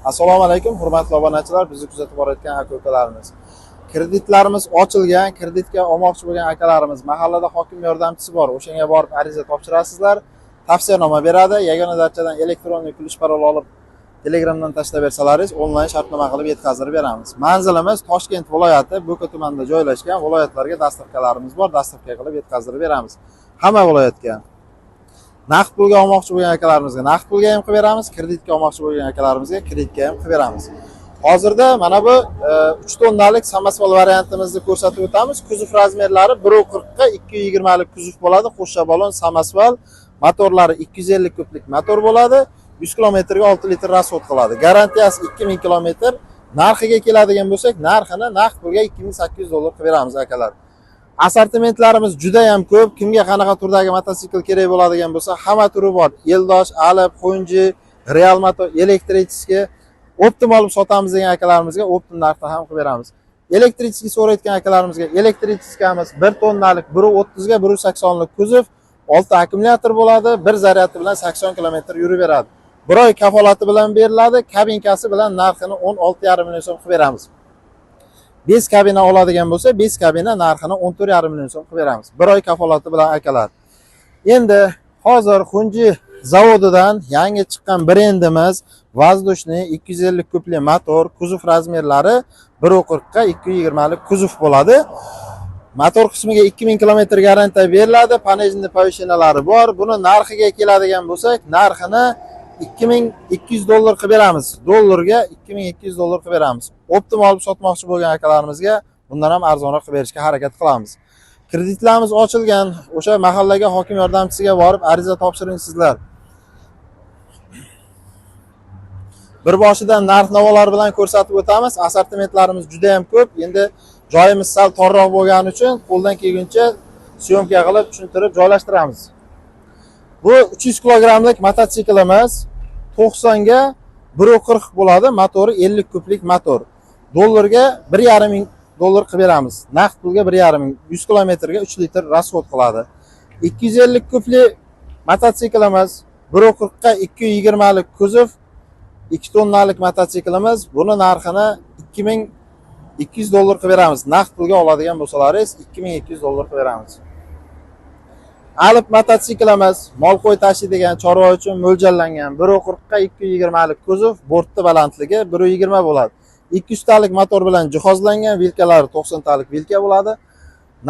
Assalomu alaykum, hurmatli obunachilar, bizni kuzatib borayotgan aka-ukalarimiz. Kreditlarimiz ochilgan, kreditga olmoqchi bo'lgan akalarimiz mahallada hokim yordamchisi bor. O'shanga borib ariza topshirasizlar, tavsiyanoma beradi. Yagona darchadan elektron kulish parol olib Telegramdan tashlab bersalaringiz, onlayn shartnoma qilib yetkazib beramiz. Manzilimiz Toshkent viloyati, Bo'ka tumanida joylashgan. Viloyatlarga dastavkalarimiz bor, dastavka qilib yetkazib beramiz. Hamma viloyatga. Naqd pulga olmoqchi bo'lgan akalarimizga naqd pulga ham qilib beramiz, kreditga olmoqchi bo'lgan akalarimizga kreditga ham qilib beramiz. Hozirda mana bu 3 tonnalik samasval variantimizni ko'rsatib o'tamiz. Kuzov razmerlari 1.40 ga 220 lik kuzov bo'ladi. Qo'shcha balon samasval, motorlari 250 kublik motor bo'ladi. 100 kilometrga 6 litr rasxod qiladi. Garantiyasi 2000 kilometr. Narxiga keladigan bo'lsak, narxini naqd pulga $2800 qilib beramiz akalar. Assortimentlarimiz juda ham ko'p. Kimga qanaqa turdagi mototsikl kerak bo'ladigan bo'lsa, hamma turi bor. Eldosh, Alib, Xunji, Real Moto, elektrichki optim olib sotamiz degan akalarimizga optim narxda ham qilib beramiz. Elektrichki so'rayotgan akalarimizga elektrichkamiz 1 tonnalik 1.30 ga 1.80 lik kuzov, 6 akkumulyator bo'ladi. Bir zaryadi bilan 80 kilometr yurib beradi. Bir oy kafolati bilan beriladi. Kabinkasi bilan narxini 16,5 million so'm qilib beramiz. 5 kabina oladigan bo'lsa, 5 kabina narxini 14,5 million so'm qilib beramiz. Bir oy kafolati bilan akalar. Endi hozir Xunji zavodidan yangi chiqqan brendimiz Vazdushniy 250 kubli motor, kuzov razmerlari 1.40 ga 220 lik kuzov bo'ladi. Motor qismiga 2000 kilometr garantiya beriladi, panejni povishinalari bor. Buni narxiga keladigan bo'lsak, narxini $2200 qilib beramiz. Dollarga $2200 qilib beramiz. Optim olib sotmoqchi bo'lgan akalarimizga bundan ham arzonroq qilib berishga harakat qilamiz. Kreditlarimiz ochilgan, o'sha mahallaga hokim yordamchisiga borib ariza topshiring sizlar. Bir boshidan narx-navolar bilan ko'rsatib o'tamiz. Assortimentlarimiz juda ham ko'p. Endi joyimiz sal torroq bo'lgani uchun qo'ldan kelguncha syomka qilib tushuntirib joylashtiramiz. Bu 300 kilogramlik mototsiklimiz 90 ga 1.40 bo'ladi, motori 50 kublik motor. Dollarga $1,500 qilib beramiz. Naqd pulga 1,500, 100 kilometrga 3 litr rasxod qiladi. 250 kubli mototsiklimiz 1.40 ga 220 lik kuzov, 2 tonnalik mototsiklimiz. Buni narxini $2200 qilib beramiz. Naqd pulga oladigan bo'lsalaringiz $2200 qilib beramiz. Alib mototsiklimiz mol qo'y tashiydigan chorva uchun mo'ljallangan 1.40 ga 220 lik kuzov, bortni balandligi 1.20 bo'ladi. 200 talik motor bilan jihozlangan, vilkalari 90 talik vilka bo'ladi.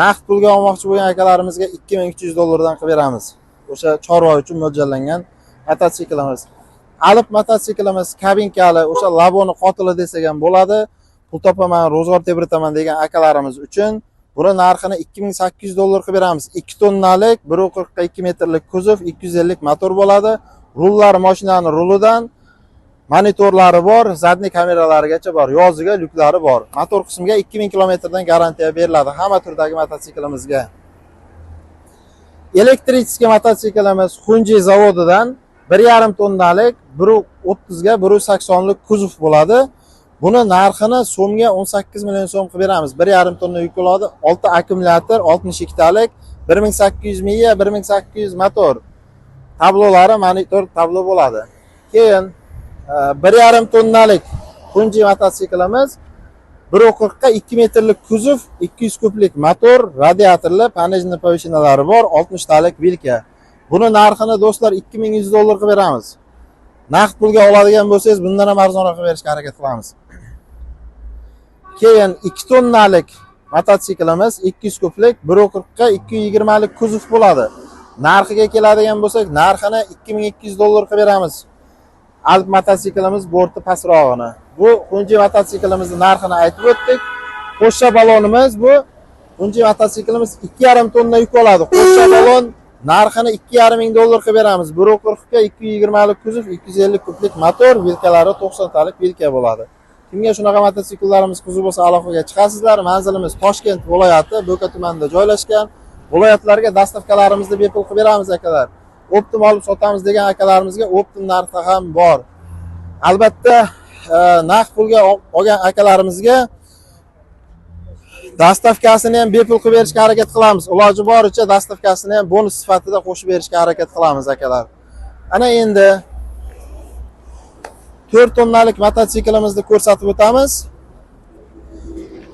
Naqd pulga olmoqchi bo'lgan akalarimizga $2300 dan qilib beramiz. O'sha chorva uchun mo'ljallangan mototsiklimiz. Alib mototsiklimiz kabinkali, o'sha laboni qotili desak ham bo'ladi. Pul topaman, ro'zg'or tebritaman degan akalarimiz uchun buni narxini $2800 qilib beramiz. 2 tonnalik 1.40 ga 2 metrlik kuzov, 250 motor bo'ladi. Rullar mashinaning rulidan, monitorlari bor, zadniy kameralarigacha bor, yoziga lyuklari bor. Motor qismiga 2000 kilometrdan garantiya beriladi hamma turdagi mototsiklimizga. Elektrichki mototsiklimiz Xunji zavodidan 1,5 tonnalik 1.30 ga 1.80 lik kuzov bo'ladi. Buni narxini so'mga 18 million so'm qilib beramiz. 1,5 tonna yuk oladi, 6 akkumulyator, 62 talik, 1800 miya, 1800 motor. Tablolari monitor tablo bo'ladi. Keyin 1,5 tonnalik Xunji mototsiklimiz 1.40 ga 2 metrlik kuzov, 200 kublik motor, radiatorli, panejni povishinalari bor, 60 talik vilka. Buni narxini do'stlar $2100 qilib beramiz. Naqd pulga oladigan bo'lsangiz, bundan ham arzonroq qilib berishga harakat qilamiz. Keyin 2 tonnalik mototsiklimiz 200 kublik 1.40 ga 220 lik kuzov bo'ladi. Narxiga keladigan bo'lsak, narxini $2200 qilib beramiz. Alib mototsiklimiz borti pastrog'ini. Bu Xunji mototsiklimizni narxini aytib o'tdik. Qo'shcha balonimiz bu Xunji mototsiklimiz 2,5 tonna yuk oladi. Qo'shcha balon narxini $2,500 qilib beramiz. 1.40 ga 220 lik kuzov, 250 kublik motor, vilkalari 90 talik vilka bo'ladi. Kimga shunaqa mototsikllarimiz qiziq bo'lsa, aloqaga chiqasizlar. Manzilimiz Toshkent viloyati, Bo'ka tumanida joylashgan. Viloyatlarga dastavkalarimizni bepul qilib beramiz akalar. Optim olib sotamiz degan akalarimizga optim narxda ham bor. Albatta, naqd pulga olgan akalarimizga dastavkasini ham bepul qilib berishga harakat qilamiz. Iloji boricha dastavkasini ham bonus sifatida qo'shib berishga harakat qilamiz akalar. Ana endi 4 tonnalik mototsiklimizni ko'rsatib o'tamiz.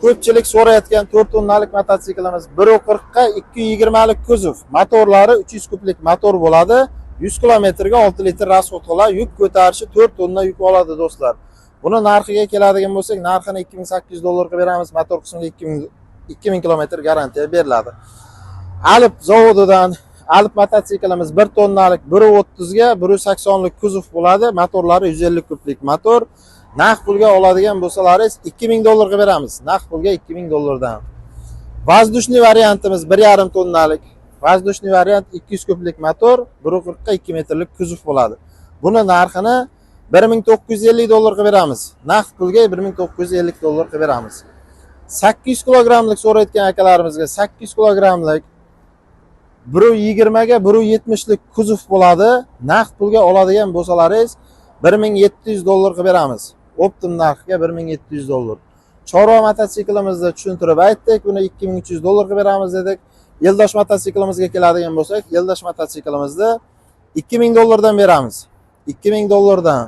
Ko'pchilik so'rayotgan 4 tonnalik mototsiklimiz 1.40 ga 220 lik kuzov. Motorlari 300 kublik motor bo'ladi. 100 kilometrga 6 litr rasxod qiladi. Yuk ko'tarishi 4 tonna yuk oladi do'stlar. Buni narxiga keladigan bo'lsak, narxini $2800 ga beramiz. Motor qismiga 2000 kilometr garantiya beriladi. Alp zavodidan Alp mototsiklimiz 1 tonnalik 1.30 ga 180 lik kuzov bo'ladi. Motorlari 150 kublik motor. Naqd pulga oladigan bo'lsalaringiz $2000 ga beramiz. Naqd pulga $2000 dan. Vazdushniy variantimiz 1.5 tonnalik. Vazdushniy variant 200 kublik motor, 1.40 ga 2 metrlik kuzov bo'ladi. Buni narxini $1950 ga beramiz. Naqd pulga $1950 ga beramiz. 800 kilogramlik so'rayotgan akalarimizga 800 kilogramlik 1.20 ga 1.70 lik kuzov bo'ladi. Naqd pulga oladigan bo'lsalaringiz $1700 ga beramiz. Optim narxiga $1700. Chorva mototsiklimizni tushuntirib aytdik. Buni $2300 ga beramiz dedik. Yeldosh mototsiklimizga keladigan bo'lsak, Yeldosh mototsiklimizni $2000 dan beramiz. $2000 dan.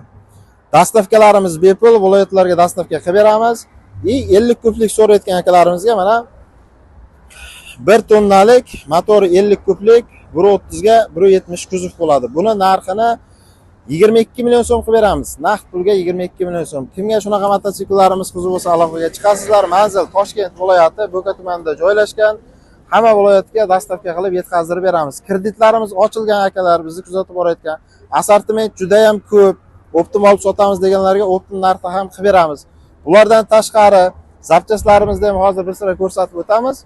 Dastavkalarimiz bepul, viloyatlarga dastavka qilib beramiz. 50 kublik so'rayotgan akalarimizga mana 1 tonnalik motor 50 kublik 1.30 ga 1.70 kuzov bo'ladi. Buni narxini 22 million so'm qilib beramiz. Naqd pulga 22 million so'm. Kimga shunaqa mototsikllarimiz qiziq bo'lsa, aloqaga chiqasizlar. Manzil Toshkent viloyati, Bo'ka tumanida joylashgan. Hamma viloyatga dastavka qilib yetkazdirib beramiz. Kreditlarimiz ochilgan akalar, bizni kuzatib borayotgan. Assortiment juda ham ko'p. Optim olib sotamiz deganlarga optim narxda ham qilib beramiz. Ulardan tashqari zapchastlarimizni ham hozir bir sira ko'rsatib o'tamiz.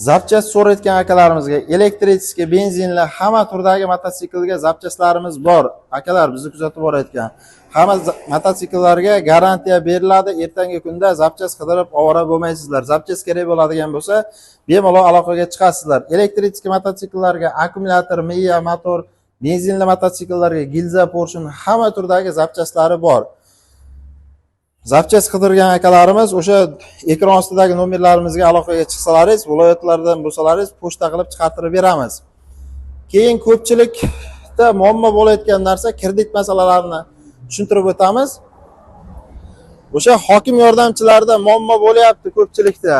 Zapchast so'rayotgan akalarimizga elektrический, benzinli hamma turdagi mototsiklga zapchastlarimiz bor. Akalar bizni kuzatib borayotgan. Hamma mototsikllarga garantiya beriladi. Ertangi kunda zapchast qidirib ovora bo'lmaysizlar. Zapchast kerak bo'ladigan bo'lsa, bemalol aloqaga chiqasizlar. Elektrический mototsikllarga akkumulyator, miya, motor, benzinli mototsikllarga gilza, porshun hamma turdagi zapchastlari bor. Zapchast qidirgan akalarimiz o'sha ekran ostidagi nomerlarimizga aloqaga chiqsalaringiz, viloyatlardan bo'lsalaringiz, pochta qilib chiqartirib beramiz. Keyin ko'pchilikda muammo bo'layotgan narsa kredit masalalarini tushuntirib o'tamiz. O'sha hokim yordamchilarida muammo bo'lyapti ko'pchilikda.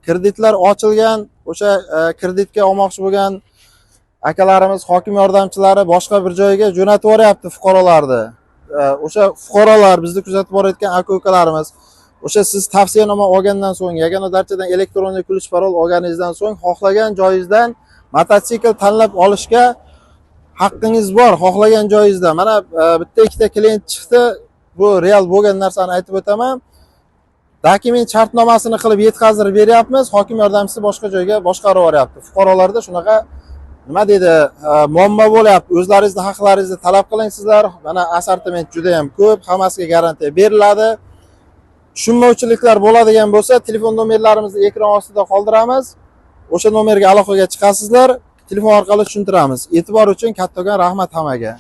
Kreditlar ochilgan, o'sha kreditga olmoqchi bo'lgan akalarimiz, hokim yordamchilari boshqa bir joyga jo'natib yuboryapti fuqarolarni. O'sha fuqarolar, bizni kuzatib borayotgan aka-ukalarimiz, o'sha siz tavsiyanoma olgandan so'ng, yagona darchadan elektron ключ parol olganingizdan so'ng xohlagan joyingizdan mototsikl tanlab olishga haqqingiz bor, xohlagan joyingizda. Mana bitta ikkita klient chiqdi, bu real bo'lgan narsani aytib o'taman. Dokument shartnomasini qilib yetkazdirib beryapmiz, hokim yordamchisi boshqa joyga boshqarib yuboryapti. Fuqarolarda shunaqa nima deydi, muammo bo'lyapti. O'zlaringizni haqlaringizni talab qiling sizlar. Mana assortiment juda ham ko'p, hammasiga garantiya beriladi. Tushunmovchiliklar bo'ladigan bo'lsa, telefon nomerlarimizni ekran ostida qoldiramiz. O'sha nomerga aloqaga chiqasizlar, telefon orqali tushuntiramiz. E'tibor uchun kattakon rahmat hammaga.